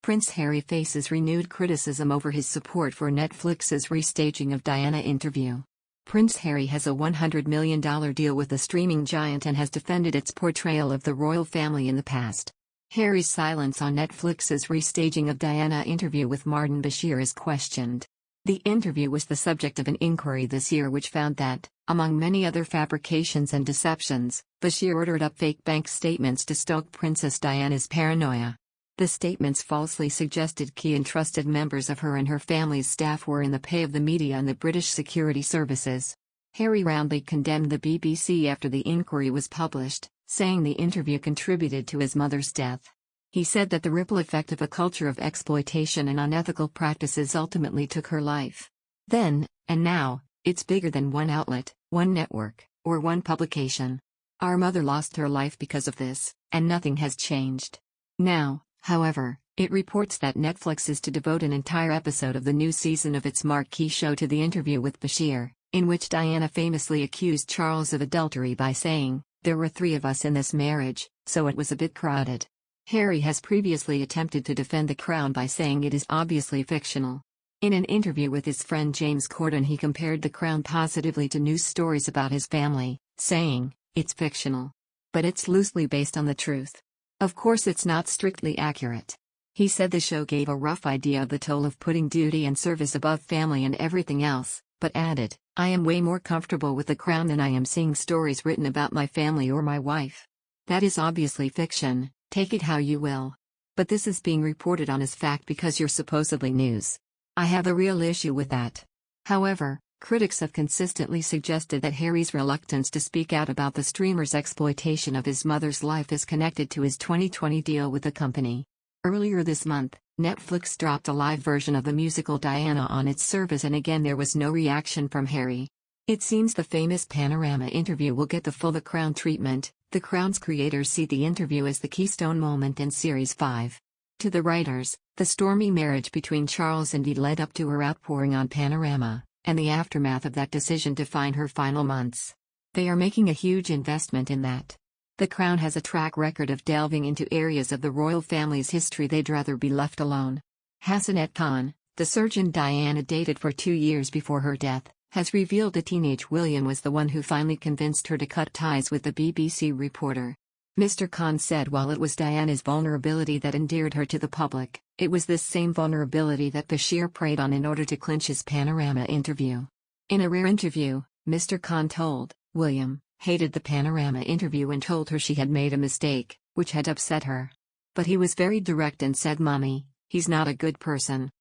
Prince Harry faces renewed criticism over his support for Netflix's Restaging of Diana interview. Prince Harry has a $100 million deal with the streaming giant and has defended its portrayal of the royal family in the past. Harry's silence on Netflix's Restaging of Diana interview with Martin Bashir is questioned. The interview was the subject of an inquiry this year which found that, among many other fabrications and deceptions, Bashir ordered up fake bank statements to stoke Princess Diana's paranoia. The statements falsely suggested key and trusted members of her and her family's staff were in the pay of the media and the British security services. Harry roundly condemned the BBC after the inquiry was published, saying the interview contributed to his mother's death. He said that the ripple effect of a culture of exploitation and unethical practices ultimately took her life. Then, and now, it's bigger than one outlet, one network, or one publication. Our mother lost her life because of this, and nothing has changed. Now, however, it reports that Netflix is to devote an entire episode of the new season of its marquee show to the interview with Bashir, in which Diana famously accused Charles of adultery by saying, "There were 3 of us in this marriage, so it was a bit crowded." Harry has previously attempted to defend the crown by saying it is obviously fictional. In an interview with his friend James Corden, he compared the crown positively to news stories about his family, saying, "It's fictional. But it's loosely based on the truth. Of course it's not strictly accurate." He said the show gave a rough idea of the toll of putting duty and service above family and everything else, but added, "I am way more comfortable with the crown than I am seeing stories written about my family or my wife. That is obviously fiction, take it how you will. But this is being reported on as fact because you're supposedly news. I have a real issue with that." However, critics have consistently suggested that Harry's reluctance to speak out about the streamer's exploitation of his mother's life is connected to his 2020 deal with the company. Earlier this month, Netflix dropped a live version of the musical Diana on its service, and again there was no reaction from Harry. It seems the famous Panorama interview will get the full The Crown treatment. The Crown's creators see the interview as the keystone moment in Series 5. To the writers, the stormy marriage between Charles and Di led up to her outpouring on Panorama, and the aftermath of that decision define her final months. They are making a huge investment in that. The Crown has a track record of delving into areas of the royal family's history they'd rather be left alone. Hassanet Khan, the surgeon Diana dated for 2 years before her death, has revealed the teenage William was the one who finally convinced her to cut ties with the BBC reporter. Mr. Khan said while it was Diana's vulnerability that endeared her to the public, it was this same vulnerability that Bashir preyed on in order to clinch his Panorama interview. In a rare interview, Mr. Khan told, William hated the Panorama interview and told her she had made a mistake, which had upset her. But he was very direct and said, "Mommy, he's not a good person."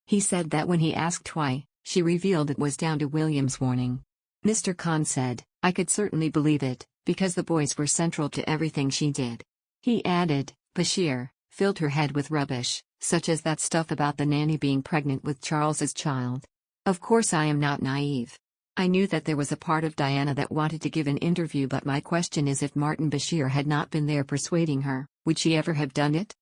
He said that when he asked why, she revealed it was down to William's warning. Mr. Khan said, "I could certainly believe it, because the boys were central to everything she did." He added, Bashir filled her head with rubbish, such as that stuff about the nanny being pregnant with Charles's child. Of course I am not naive. I knew that there was a part of Diana that wanted to give an interview, but my question is if Martin Bashir had not been there persuading her, would she ever have done it?